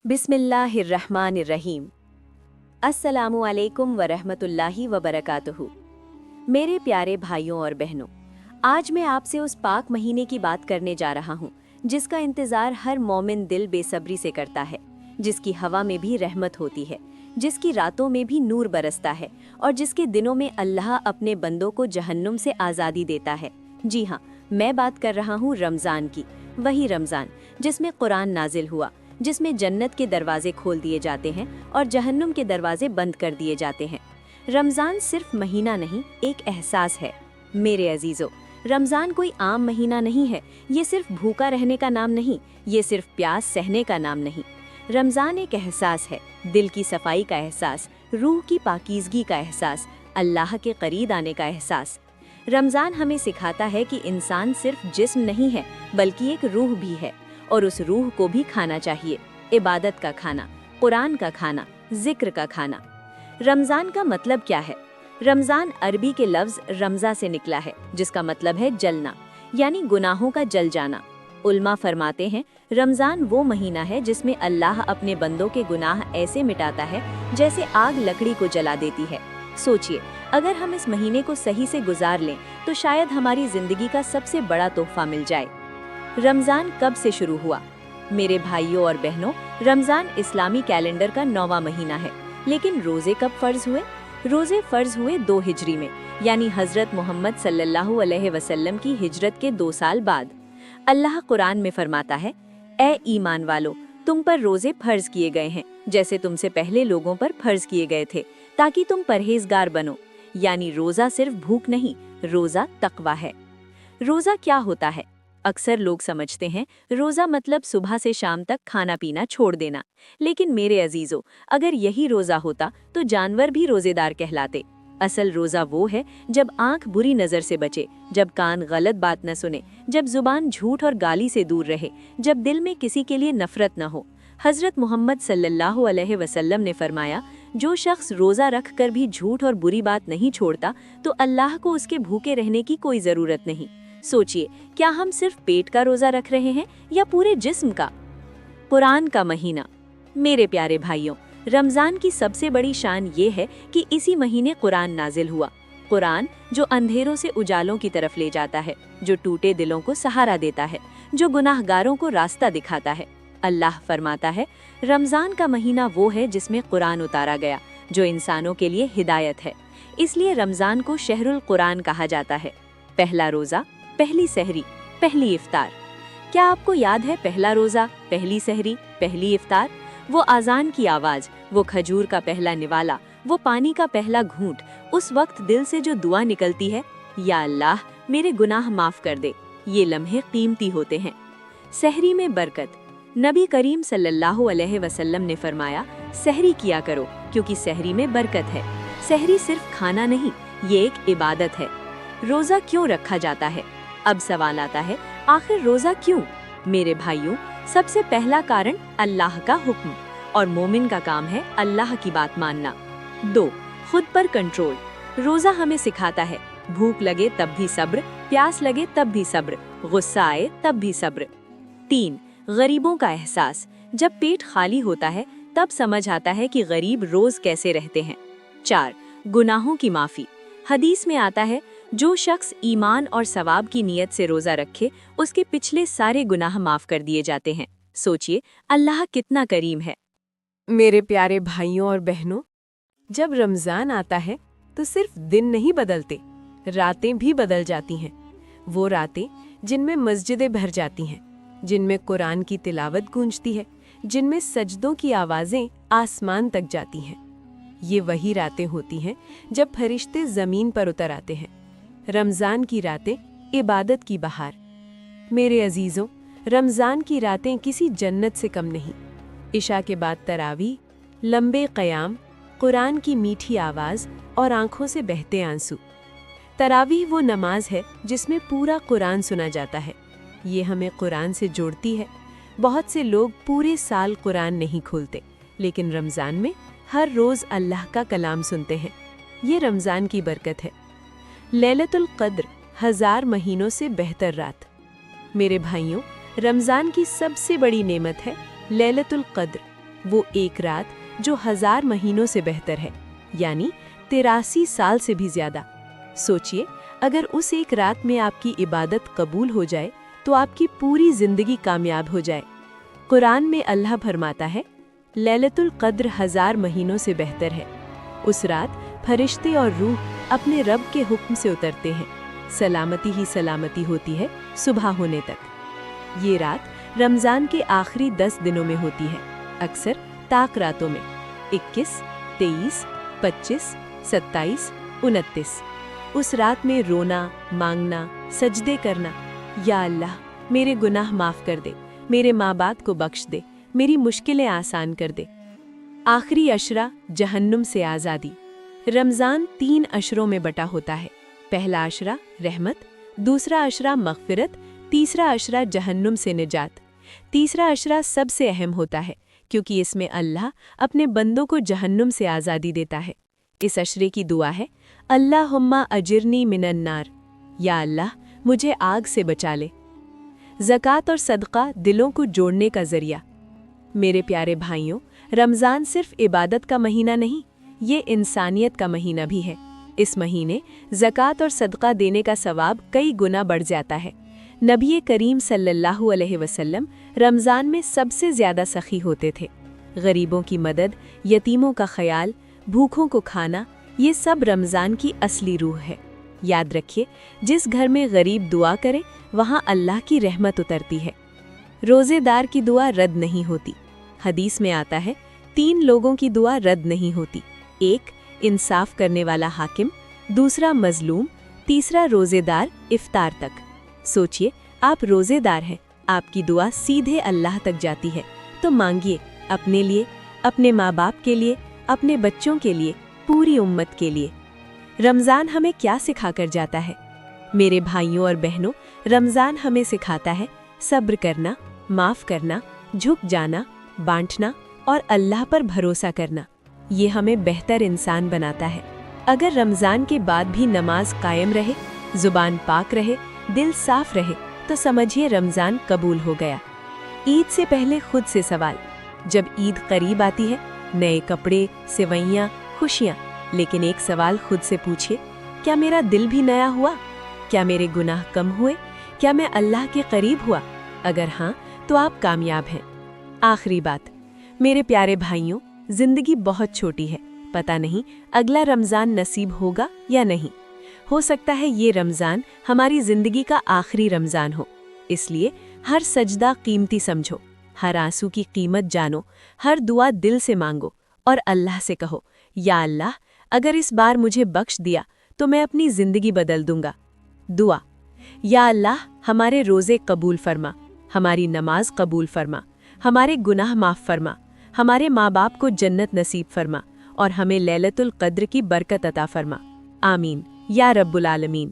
बिस्मिल्लाहिर्रहमानिर्रहीम। अस्सलामु अलैकुम वरहमतुल्लाहि वबरकातुहू। मेरे प्यारे भाइयों और बहनों, आज मैं आपसे उस पाक महीने की बात करने जा रहा हूँ जिसका इंतज़ार हर मोमिन दिल बेसब्री से करता है, जिसकी हवा में भी रहमत होती है, जिसकी रातों में भी नूर बरसता है और जिसके दिनों में अल्लाह अपने बंदों को जहन्नुम से आज़ादी देता है। जी हाँ, मैं बात कर रहा हूँ रमज़ान की, वही रमज़ान जिसमें कुरान नाजिल हुआ, जिसमें जन्नत के दरवाजे खोल दिए जाते हैं और जहन्नुम के दरवाजे बंद कर दिए जाते हैं। रमज़ान सिर्फ महीना नहीं, एक एहसास है। मेरे अजीज़ों, रमज़ान कोई आम महीना नहीं है, ये सिर्फ भूखा रहने का नाम नहीं, ये सिर्फ प्यास सहने का नाम नहीं। रमज़ान एक एहसास है, दिल की सफाई का एहसास, रूह की पाकीज़गी का एहसास, अल्लाह के करीब आने का एहसास। रमज़ान हमें सिखाता है कि इंसान सिर्फ जिस्म नहीं है बल्कि एक रूह भी है, और उस रूह को भी खाना चाहिए। इबादत का खाना, कुरान का खाना, जिक्र का खाना। रमज़ान का मतलब क्या है? रमज़ान अरबी के लफ्ज़ रमज़ा से निकला है, जिसका मतलब है जलना, यानी गुनाहों का जल जाना। उल्मा फरमाते हैं, रमज़ान वो महीना है जिसमें अल्लाह अपने बंदों के गुनाह ऐसे मिटाता है जैसे आग लकड़ी को जला देती है। सोचिए, अगर हम इस महीने को सही से गुजार लें तो शायद हमारी ज़िंदगी का सबसे बड़ा तोहफा मिल जाए। रमज़ान कब से शुरू हुआ? मेरे भाइयों और बहनों, रमज़ान इस्लामी कैलेंडर का 9वां महीना है, लेकिन रोज़े कब फ़र्ज़ हुए? रोज़े फ़र्ज़ हुए 2 हिजरी में, यानी हज़रत मोहम्मद सल्लल्लाहु अलैहि वसल्लम की हिजरत के 2 साल बाद। अल्लाह कुरान में फरमाता है, ए ईमान वालो, तुम पर रोज़े फ़र्ज़ किए गए हैं जैसे तुमसे पहले लोगों पर फ़र्ज़ किए गए थे, ताकि तुम परहेज़गार बनो। यानी रोज़ा सिर्फ भूख नहीं, रोज़ा तक़वा है। रोज़ा क्या होता है? अक्सर लोग समझते हैं रोज़ा मतलब सुबह से शाम तक खाना पीना छोड़ देना, लेकिन मेरे अजीज़ों, अगर यही रोज़ा होता तो जानवर भी रोज़ेदार कहलाते। असल रोज़ा वो है जब आँख बुरी नज़र से बचे, जब कान गलत बात न सुने, जब जुबान झूठ और गाली से दूर रहे, जब दिल में किसी के लिए नफ़रत न हो। हज़रत मोहम्मद सल्लल्लाहु अलैहि वसल्लम ने फरमाया, जो शख्स रोज़ा रख कर भी झूठ और बुरी बात नहीं छोड़ता तो अल्लाह को उसके भूखे रहने की कोई ज़रूरत नहीं। सोचिए, क्या हम सिर्फ पेट का रोज़ा रख रहे हैं या पूरे जिस्म का? कुरान का महीना। मेरे प्यारे भाइयों, रमज़ान की सबसे बड़ी शान ये है कि इसी महीने कुरान नाजिल हुआ। कुरान जो अंधेरों से उजालों की तरफ ले जाता है, जो टूटे दिलों को सहारा देता है, जो गुनाहगारों को रास्ता दिखाता है। अल्लाह फरमाता है, रमज़ान का महीना वो है जिसमें कुरान उतारा गया, जो इंसानों के लिए हिदायत है। इसलिए रमज़ान को शहरुल कुरान कहा जाता है। पहला रोज़ा, पहली सहरी, पहली इफ्तार। क्या आपको याद है पहला रोज़ा, पहली सहरी, पहली इफ्तार? वो आज़ान की आवाज़, वो खजूर का पहला निवाला, वो पानी का पहला घूंट, उस वक्त दिल से जो दुआ निकलती है, या अल्लाह मेरे गुनाह माफ़ कर दे। ये लम्हे कीमती होते हैं। सहरी में बरकत। नबी करीम सल्लल्लाहु अलैहि वसल्लम ने फरमाया, सहरी किया करो क्योंकि सहरी में बरकत है। सहरी सिर्फ खाना नहीं, ये एक इबादत है। रोज़ा क्यों रखा जाता है? अब सवाल आता है, आखिर रोज़ा क्यों? मेरे भाइयों, सबसे पहला कारण अल्लाह का हुक्म, और मोमिन का काम है अल्लाह की बात मानना। 2, खुद पर कंट्रोल। रोज़ा हमें सिखाता है, भूख लगे तब भी सब्र, प्यास लगे तब भी सब्र, गुस्सा आए तब भी सब्र। 3, गरीबों का एहसास। जब पेट खाली होता है तब समझ आता है कि गरीब रोज़ कैसे रहते हैं। 4, गुनाहों की माफ़ी। हदीस में आता है, जो शख्स ईमान और सवाब की नीयत से रोज़ा रखे, उसके पिछले सारे गुनाह माफ़ कर दिए जाते हैं। सोचिए, अल्लाह कितना करीम है। मेरे प्यारे भाइयों और बहनों, जब रमज़ान आता है तो सिर्फ दिन नहीं बदलते, रातें भी बदल जाती हैं। वो रातें जिनमें मस्जिदें भर जाती हैं, जिनमें कुरान की तिलावत गूंजती है, जिनमें सजदों की आवाज़ें आसमान तक जाती हैं। ये वही रातें होती हैं जब फरिश्ते ज़मीन पर उतर आते हैं। रमज़ान की रातें इबादत की बहार। मेरे अजीज़ों, रमज़ान की रातें किसी जन्नत से कम नहीं। इशा के बाद तरावी, लंबे क़याम, कुरान की मीठी आवाज़ और आँखों से बहते आंसू। तरावी वो नमाज है जिसमें पूरा कुरान सुना जाता है। ये हमें कुरान से जोड़ती है। बहुत से लोग पूरे साल कुरान नहीं खोलते, लेकिन रमज़ान में हर रोज़ अल्लाह का कलाम सुनते हैं। ये रमज़ान की बरकत है। लैलतुल क़द्र, 1000 महीनों से बेहतर रात। मेरे भाइयों, रमज़ान की सबसे बड़ी नेमत है लैलतुल क़द्र। وہ ایک رات جو 1000 مہینوں سے بہتر ہے، یعنی 83 سال سے بھی زیادہ۔ سوچئے، اگر اس ایک رات میں آپ کی عبادت قبول ہو جائے تو آپ کی پوری زندگی کامیاب ہو جائے۔ قرآن میں اللہ فرماتا ہے، لیلۃ القدر 1000 مہینوں سے بہتر ہے۔ اس رات فرشتے اور روح اپنے رب کے حکم سے اترتے ہیں، سلامتی ہی سلامتی ہوتی ہے صبح ہونے تک۔ یہ رات رمضان کے آخری 10 دنوں میں ہوتی ہے، اکثر طاق راتوں میں، 21، 23، 25، 27، 29۔ اس رات میں رونا، مانگنا، سجدے کرنا، یا اللہ میرے گناہ معاف کر دے، میرے ماں باپ کو بخش دے، میری مشکلیں آسان کر دے۔ آخری عشرہ جہنم سے آزادی۔ رمضان 3 عشروں میں بٹا ہوتا ہے۔ پہلا عشرہ رحمت، دوسرا عشرہ مغفرت، تیسرا عشرہ جہنم سے نجات۔ تیسرا عشرہ سب سے اہم ہوتا ہے کیونکہ اس میں اللہ اپنے بندوں کو جہنم سے آزادی دیتا ہے۔ اس عشرے کی دعا ہے، اللہم اجرنی من النار، یا اللہ مجھے آگ سے بچا لے۔ زکوٰۃ اور صدقہ دلوں کو جوڑنے کا ذریعہ۔ میرے پیارے بھائیوں، رمضان صرف عبادت کا مہینہ نہیں، یہ انسانیت کا مہینہ بھی ہے۔ اس مہینے زکوٰۃ اور صدقہ دینے کا ثواب کئی گنا بڑھ جاتا ہے۔ نبی کریم صلی اللہ علیہ وسلم رمضان میں سب سے زیادہ سخی ہوتے تھے۔ غریبوں کی مدد، یتیموں کا خیال، بھوکھوں کو کھانا، یہ سب رمضان کی اصلی روح ہے۔ یاد رکھیے، جس گھر میں غریب دعا کرے وہاں اللہ کی رحمت اترتی ہے۔ روزے دار کی دعا رد نہیں ہوتی۔ حدیث میں آتا ہے، 3 لوگوں کی دعا رد نہیں ہوتی، ایک انصاف کرنے والا حاکم، دوسرا مظلوم، تیسرا روزے دار افطار تک۔ سوچئے، آپ روزے دار ہیں، آپ کی دعا سیدھے اللہ تک جاتی ہے، تو مانگیے اپنے لیے، اپنے ماں باپ کے لیے، اپنے بچوں کے لیے، پوری امت کے لیے۔ رمضان ہمیں کیا سکھا کر جاتا ہے؟ میرے بھائیوں اور بہنوں، رمضان ہمیں سکھاتا ہے صبر کرنا، معاف کرنا، جھک جانا، بانٹنا اور اللہ پر بھروسہ کرنا۔ یہ ہمیں بہتر انسان بناتا ہے۔ اگر رمضان کے بعد بھی نماز قائم رہے، زبان پاک رہے، دل صاف رہے، تو سمجھیے رمضان قبول ہو گیا۔ عید سے پہلے خود سے سوال، جب عید قریب آتی ہے، نئے کپڑے، سوئیاں، خوشیاں، لیکن ایک سوال خود سے پوچھئے، کیا میرا دل بھی نیا ہوا؟ کیا میرے گناہ کم ہوئے؟ کیا میں اللہ کے قریب ہوا؟ اگر ہاں تو آپ کامیاب ہیں۔ آخری بات، میرے پیارے بھائیوں، زندگی بہت چھوٹی ہے، پتہ نہیں اگلا رمضان نصیب ہوگا یا نہیں۔ ہو سکتا ہے یہ رمضان ہماری زندگی کا آخری رمضان ہو، اس لیے ہر سجدہ قیمتی سمجھو، ہر آنسو کی قیمت جانو، ہر دعا دل سے مانگو اور اللہ سے کہو، یا اللہ اگر اس بار مجھے بخش دیا تو میں اپنی زندگی بدل دوں گا۔ دعا، یا اللہ ہمارے روزے قبول فرما، ہماری نماز قبول فرما، ہمارے گناہ معاف فرما، ہمارے ماں باپ کو جنت نصیب فرما اور ہمیں لیلۃ القدر کی برکت عطا فرما۔ آمین یا رب العالمین۔